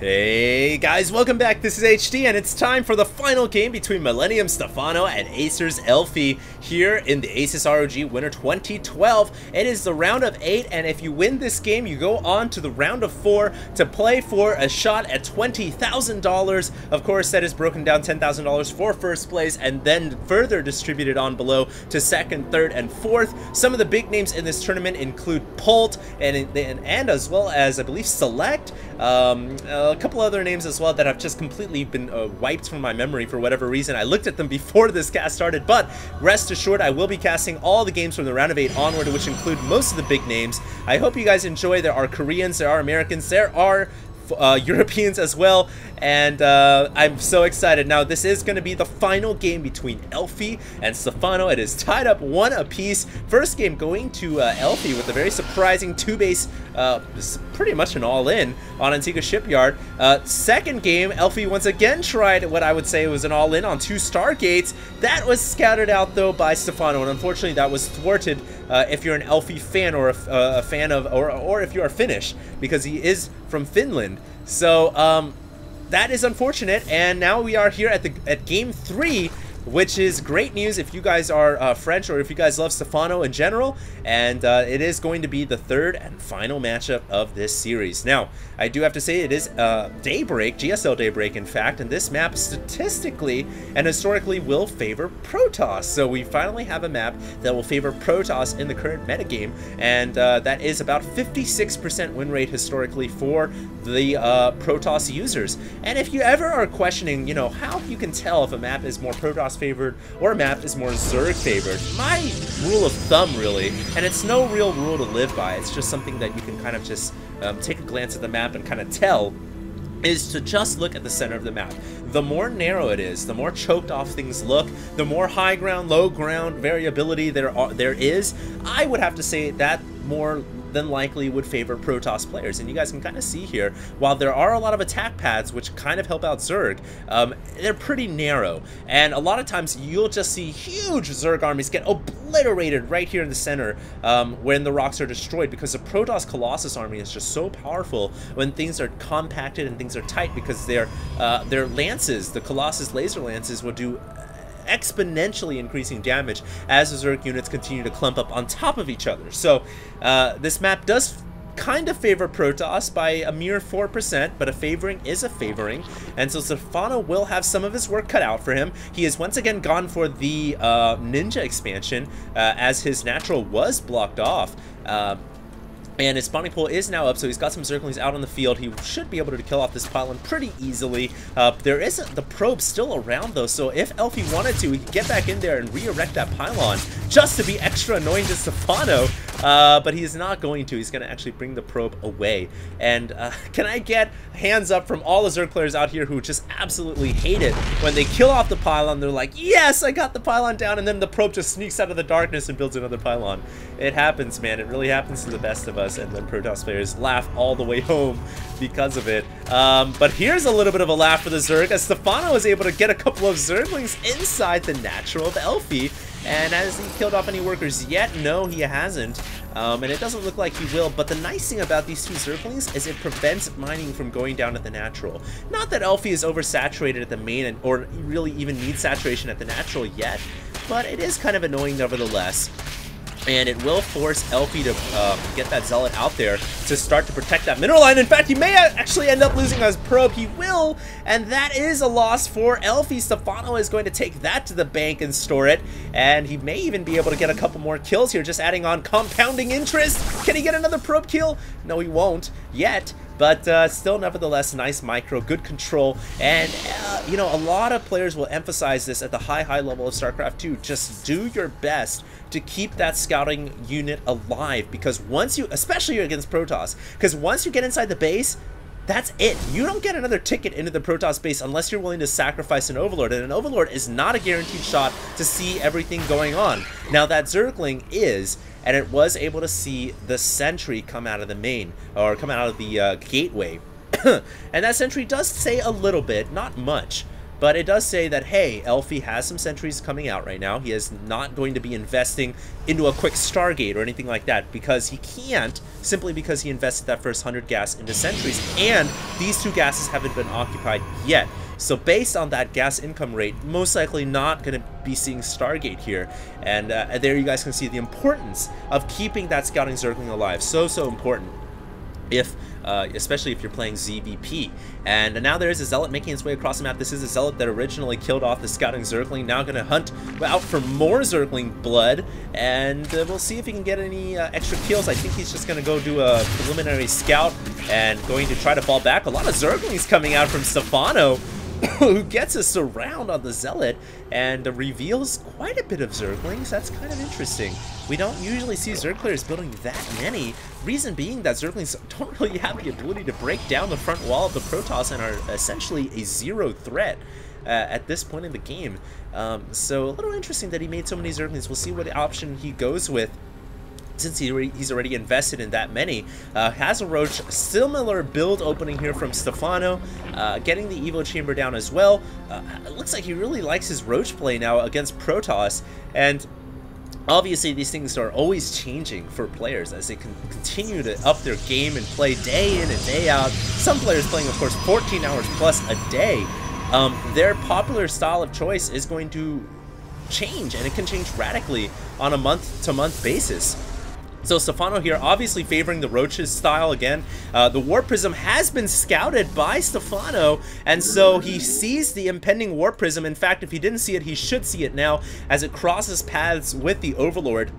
Hey guys, welcome back. This is HD, and it's time for the final game between Mill.Stephano and Acer.Elfi here in the ASUS ROG Winter 2012. It is the round of 8, and if you win this game, you go on to the round of 4 to play for a shot at $20,000. Of course, that is broken down $10,000 for first place, and then further distributed on below to second, third, and fourth. Some of the big names in this tournament include Pult and as well as, I believe, Select. A couple other names as well that have just completely been wiped from my memory for whatever reason. I looked at them before this cast started, but rest assured I will be casting all the games from the round of 8 onward, which include most of the big names. I hope you guys enjoy. There are Koreans, there are Americans, there are Europeans as well, and I'm so excited. Now, this is going to be the final game between Elfi and Stephano. It is tied up 1 apiece. First game going to Elfi with a very surprising 2-base, pretty much an all-in on Antigua Shipyard. Second game, Elfi once again tried what I would say was an all-in on 2 Stargates. That was scattered out though by Stephano, and unfortunately that was thwarted if you're an Elfi fan or a fan of, or if you are Finnish, because he is from Finland. So that is unfortunate, and now we are here at game 3, which is great news if you guys are French, or if you guys love Stephano in general, and it is going to be the 3rd and final matchup of this series. Now, I do have to say it is Daybreak, GSL Daybreak in fact, and this map statistically and historically will favor Protoss. So we finally have a map that will favor Protoss in the current metagame, and that is about 56% win rate historically for the Protoss users. And if you ever are questioning, you know, how you can tell if a map is more Protoss favored or a map is more Zerg favored, my rule of thumb really, and it's no real rule to live by, it's just something that you can kind of just take a glance at the map and kind of tell, is to just look at the center of the map. The more narrow it is, the more choked off things look, the more high ground, low ground variability there is, I would have to say that more than likely would favor Protoss players. And you guys can kind of see here, while there are a lot of attack paths which kind of help out Zerg, they're pretty narrow, and a lot of times you'll just see huge Zerg armies get obliterated right here in the center when the rocks are destroyed, because the Protoss Colossus army is just so powerful when things are compacted and things are tight, because their lances, the Colossus laser lances, will do exponentially increasing damage as the Zerg units continue to clump up on top of each other. So this map does kind of favor Protoss by a mere 4%, but a favoring is a favoring, and so Stephano will have some of his work cut out for him. He has once again gone for the Ninja expansion, as his natural was blocked off. And his spawning pool is now up, so he's got some Zerglings out on the field. He should be able to kill off this pylon pretty easily. There isn't the probe still around, though, so if Elfi wanted to, he could get back in there and re-erect that pylon just to be extra annoying to Stephano, but he is not going to. He's going to actually bring the probe away. And can I get hands up from all the Zerg players out here who just absolutely hate it when they kill off the pylon? They're like, yes, I got the pylon down, and then the probe just sneaks out of the darkness and builds another pylon. It happens, man. It really happens to the best of us. And then Protoss players laugh all the way home because of it. But here's a little bit of a laugh for the Zerg, as Stephano was able to get a couple of Zerglings inside the natural of Elfi. And has he killed off any workers yet? No, he hasn't. And it doesn't look like he will. But the nice thing about these 2 Zerglings is it prevents mining from going down at the natural. Not that Elfi is oversaturated at the main, or really even needs saturation at the natural yet, but it is kind of annoying nevertheless. And it will force Elfi to get that Zealot out there to start to protect that mineral line. In fact, he may actually end up losing his probe. He will, and that is a loss for Elfi. Stephano is going to take that to the bank and store it, and he may even be able to get a couple more kills here, just adding on compounding interest. Can he get another probe kill? No, he won't yet. But still, nevertheless, nice micro, good control, and you know, a lot of players will emphasize this at the high level of StarCraft 2. Just do your best to keep that scouting unit alive, because once you, especially against Protoss, because once you get inside the base, that's it. You don't get another ticket into the Protoss base unless you're willing to sacrifice an Overlord, and an Overlord is not a guaranteed shot to see everything going on. Now that Zergling is, and it was able to see the sentry come out of the main, or come out of the gateway. And that sentry does say a little bit, not much, But it does say that, hey, Elfi has some sentries coming out right now. He is not going to be investing into a quick Stargate or anything like that, because he can't, simply because he invested that first 100 gas into sentries, and these 2 gases haven't been occupied yet. So based on that gas income rate, most likely not going to be seeing Stargate here. And there you guys can see the importance of keeping that scouting Zergling alive. So important. If especially if you're playing ZVP. And now there is a Zealot making its way across the map. This is a Zealot that originally killed off the scouting Zergling, now going to hunt out for more Zergling blood, and we'll see if he can get any extra kills. I think he's just going to go do a preliminary scout and going to try to fall back. A lot of Zerglings coming out from Stephano, who gets a surround on the Zealot and reveals quite a bit of Zerglings. That's kind of interesting. We don't usually see Zerg players building that many. Reason being that Zerglings don't really have the ability to break down the front wall of the Protoss and are essentially a 0 threat at this point in the game. So a little interesting that he made so many Zerglings. We'll see what option he goes with, since he's already invested in that many. Has a Roach, similar build opening here from Stephano, getting the Evo Chamber down as well. It looks like he really likes his Roach play now against Protoss, and obviously these things are always changing for players as they can continue to up their game and play day in and day out. Some players playing, of course, 14 hours plus a day. Their popular style of choice is going to change, and it can change radically on a month-to-month basis. So Stephano here obviously favoring the Roach's style again. The Warp Prism has been scouted by Stephano, and so he sees the impending Warp Prism. In fact, if he didn't see it, he should see it now as it crosses paths with the Overlord.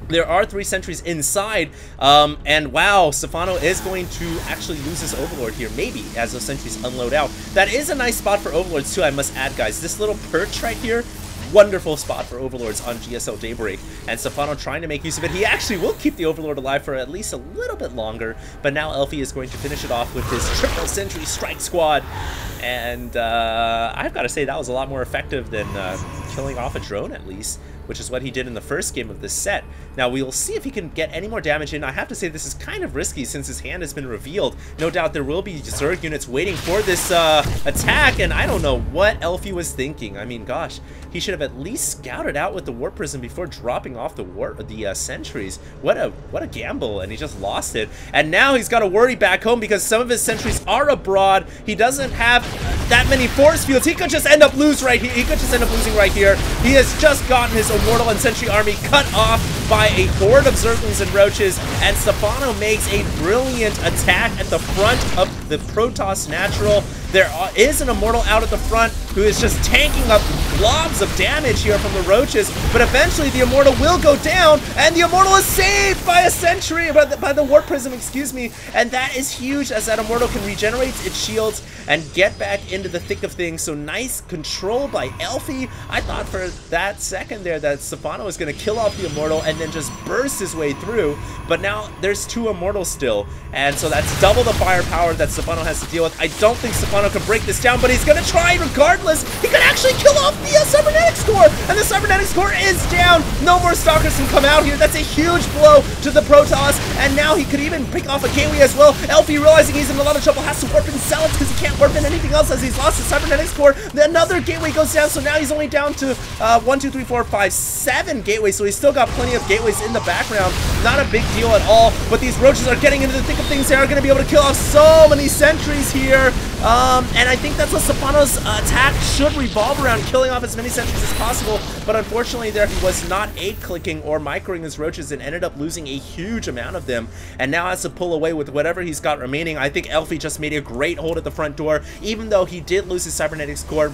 There are 3 sentries inside, and wow, Stephano is going to actually lose his Overlord here, maybe, as those sentries unload out. That is a nice spot for Overlords too, I must add, guys. This little perch right here, wonderful spot for Overlords on GSL Daybreak, and Stephano trying to make use of it. He actually will keep the Overlord alive for at least a little bit longer, but now Elfi is going to finish it off with his triple sentry strike squad, and I've got to say that was a lot more effective than killing off a drone, at least, which is what he did in the first game of this set. Now we'll see if he can get any more damage in. I have to say this is kind of risky since his hand has been revealed. No doubt there will be Zerg units waiting for this attack, and I don't know what Elfi was thinking. I mean, gosh, he should have at least scouted out with the Warp Prism before dropping off the sentries. What a gamble, and he just lost it. And now he's got to worry back home because some of his sentries are abroad. He doesn't have that many force fields. He could just end up losing right here. He has just gotten his Immortal and Sentry army cut off by a horde of Zerglings and Roaches, and Stephano makes a brilliant attack at the front of the Protoss Natural. There is an Immortal out at the front who is just tanking up globs of damage here from the Roaches, but eventually the Immortal will go down, and the Immortal is saved by a Sentry, by the Warp Prism, excuse me, and that is huge as that Immortal can regenerate its shields and get back into the thick of things. So nice control by Elfi. I thought for that second there that Stephano was going to kill off the Immortal and then just burst his way through, but now there's 2 Immortals still, and so that's double the firepower that Stephano has to deal with. I don't think Stephano can break this down, but he's going to try regardless. He could actually kill off the Cybernetics Core, and the Cybernetics Core is down. No more Stalkers can come out here. That's a huge blow to the Protoss, and now he could even pick off a Gateway as well. Elfi, realizing he's in a lot of trouble, has to warp in Zealots because he can't warp in anything else as he's lost the Cybernetics Core. Another Gateway goes down, so now he's only down to 1, 2, 3, 4, 5, 7 Gateways, so he's still got plenty of Gateways in the background. Not a big deal at all, but these Roaches are getting into the thick of things. They are going to be able to kill off so many sentries here, and I think that's what Stephano's attack should revolve around, killing off as many sentries as possible, but unfortunately there he was not 8-clicking or microing his Roaches and ended up losing a huge amount of them, and now has to pull away with whatever he's got remaining. I think Elfi just made a great hold at the front door, even though he did lose his Cybernetics Core.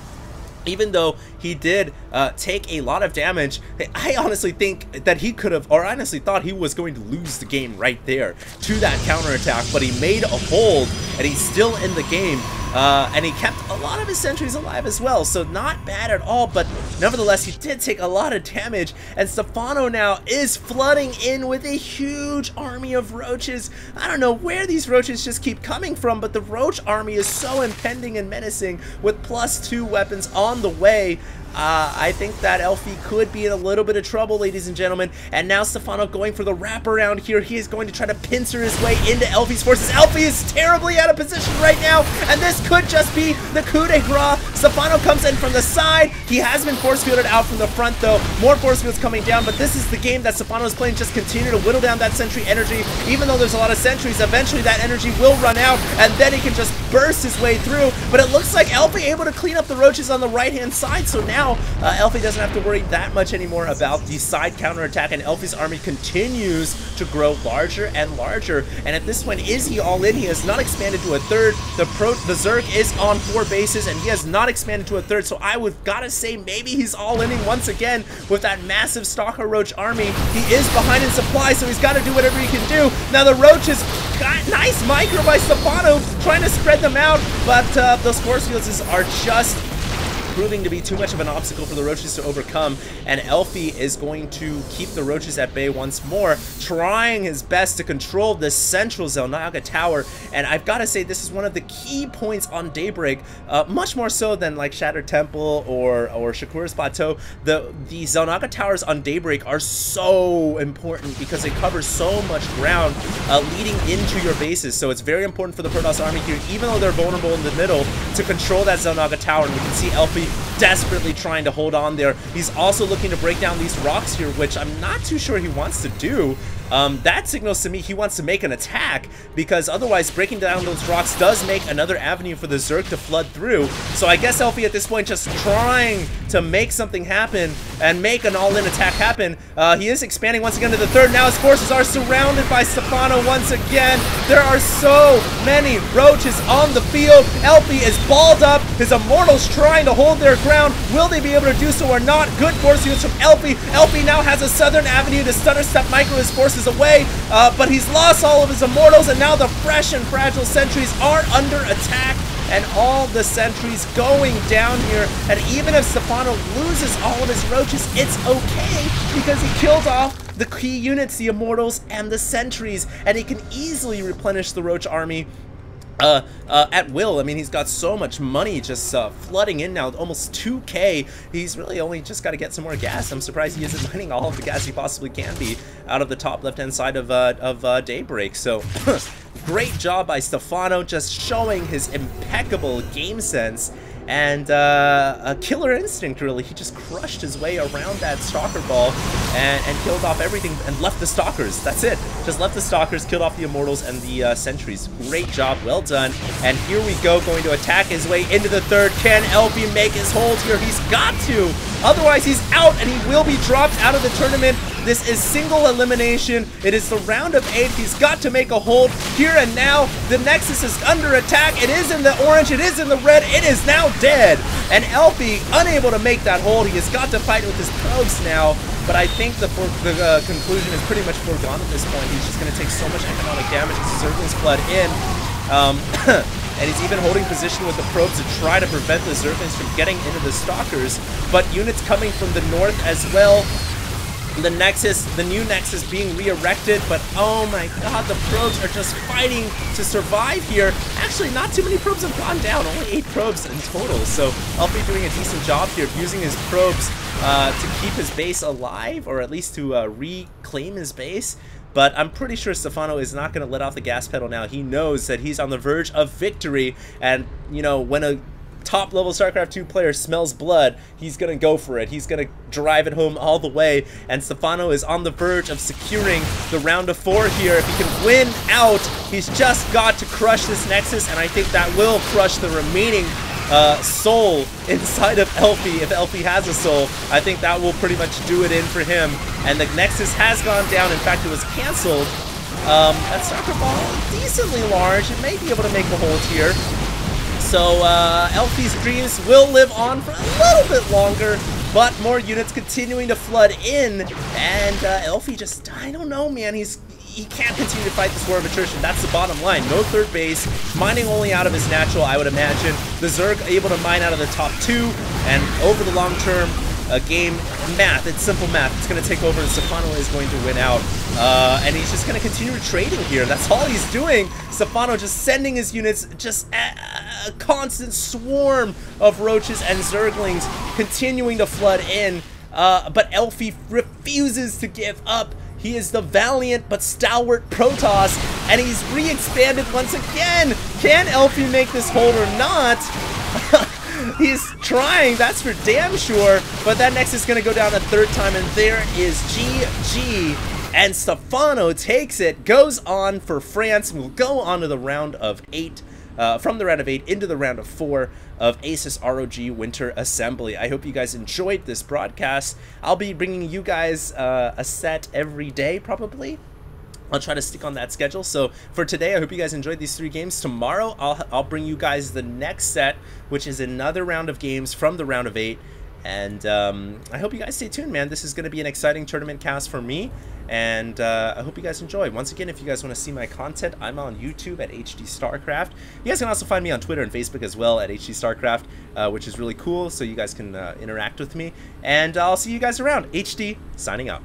Even though he did take a lot of damage, I honestly think that he could have, or honestly thought he was going to lose the game right there to that counterattack, but he made a hold, and he's still in the game, and he kept a lot of his sentries alive as well, so not bad at all, but nevertheless, he did take a lot of damage, and Stephano now is flooding in with a huge army of Roaches. I don't know where these Roaches just keep coming from, but the Roach army is so impending and menacing with +2 weapons on the way. I think that Elfi could be in a little bit of trouble, ladies and gentlemen. And now Stephano going for the wraparound here. He is going to try to pincer his way into Elfi's forces. Elfi is terribly out of position right now, and this could just be the coup de grace. Stephano comes in from the side. He has been force fielded out from the front, though. More force fields coming down, but this is the game that Stephano is playing. Just continue to whittle down that sentry energy. Even though there's a lot of sentries, eventually that energy will run out, and then he can just burst his way through. But it looks like Elfi able to clean up the roaches on the right-hand side, so now Elfi doesn't have to worry that much anymore about the side counterattack, and Elfi's army continues to grow larger and larger. And at this point, is he all in? He has not expanded to a third. The Zerg is on 4 bases, and he has not expanded to a third, so I would gotta say maybe he's all in once again with that massive Stalker Roach army. He is behind in supply, so he's got to do whatever he can do. Now the Roaches got nice micro by Stephano, trying to spread them out, but those force fields are just proving to be too much of an obstacle for the Roaches to overcome, and Elfi is going to keep the Roaches at bay once more, trying his best to control the central Xel'Naga Tower. And I've got to say, this is one of the key points on Daybreak, much more so than like Shattered Temple or Shakura's Plateau. The Xel'Naga Towers on Daybreak are so important because they cover so much ground leading into your bases, so it's very important for the Protoss army here, even though they're vulnerable in the middle, to control that Xel'Naga Tower. And we can see Elfi desperately trying to hold on there. He's also looking to break down these rocks here, which I'm not too sure he wants to do. That signals to me he wants to make an attack, because otherwise breaking down those rocks does make another avenue for the Zerg to flood through. So I guess Elfi at this point just trying to make something happen and make an all-in attack happen. He is expanding once again to the third. Now his forces are surrounded by Stephano once again. There are so many Roaches on the field. Elfi is balled up. His Immortals trying to hold their ground. Will they be able to do so or not? Good force use from Elfi. Elfi now has a southern avenue to stutter step micro his forces away, but he's lost all of his Immortals, and now the fresh and fragile sentries are under attack, and all the sentries going down here. And even if Stephano loses all of his Roaches, it's okay, because he killed off the key units, the Immortals and the sentries, and he can easily replenish the Roach army at will. I mean, he's got so much money just flooding in now, almost 2K. He's really only just got to get some more gas. I'm surprised he isn't mining all of the gas he possibly can be out of the top left-hand side of Daybreak. So great job by Stephano, just showing his impeccable game sense and a killer instinct, really. He just crushed his way around that Stalker ball and killed off everything and left the Stalkers. That's it. Just left the Stalkers, killed off the Immortals and the sentries. Great job, well done. And here we go, going to attack his way into the third. Can Elfi make his hold here? He's got to. Otherwise, he's out, and he will be dropped out of the tournament. This is single elimination. It is the round of 8. He's got to make a hold here and now. The Nexus is under attack. It is in the orange. It is in the red. It is now dead. And Elfi, unable to make that hold. He has got to fight with his probes now. But I think the conclusion is pretty much foregone at this point. He's just going to take so much economic damage as the Zerglings flood in. And he's even holding position with the probes to try to prevent the Zerglings from getting into the Stalkers. But units coming from the north as well. The Nexus, the new Nexus being re-erected, but oh my god, the probes are just fighting to survive here. Actually, not too many probes have gone down, only 8 probes in total, so Elfi doing a decent job here of using his probes to keep his base alive, or at least to reclaim his base. But I'm pretty sure Stephano is not going to let off the gas pedal now. He knows that he's on the verge of victory, and, you know, when a top-level StarCraft 2 player smells blood, he's going to go for it. He's going to drive it home all the way, and Stephano is on the verge of securing the round of 4 here. If he can win out, he's just got to crush this Nexus, and I think that will crush the remaining soul inside of Elfi. If Elfi has a soul, I think that will pretty much do it in for him. And the Nexus has gone down. In fact, it was canceled. That soccer ball, decently large. It may be able to make a hold here. So Elfi's dreams will live on for a little bit longer, but more units continuing to flood in, and Elfi just, I don't know, man, he can't continue to fight this war of attrition. That's the bottom line. No third base, mining only out of his natural, I would imagine. The Zerg able to mine out of the top 2, and over the long term, game. Math, it's simple math. It's going to take over, and Stephano is going to win out. And he's just going to continue trading here. That's all he's doing. Stephano just sending his units, just a constant swarm of roaches and zerglings continuing to flood in. But Elfi refuses to give up. He is the valiant but stalwart Protoss, and he's re-expanded once again. Can Elfi make this hold or not? He's trying, that's for damn sure, but that Nexus is going to go down a third time, and there is GG, and Stephano takes it, goes on for France, and will go on to the round of 8, from the round of 8 into the round of 4 of ASUS ROG Winter Assembly. I hope you guys enjoyed this broadcast. I'll be bringing you guys a set every day, probably. I'll try to stick on that schedule. So for today, I hope you guys enjoyed these 3 games. Tomorrow, I'll bring you guys the next set, which is another round of games from the round of 8. And I hope you guys stay tuned, man. This is going to be an exciting tournament cast for me. And I hope you guys enjoy. Once again, if you guys want to see my content, I'm on YouTube at HDStarcraft. You guys can also find me on Twitter and Facebook as well at HDStarcraft, which is really cool. So you guys can interact with me. And I'll see you guys around. HD, signing out.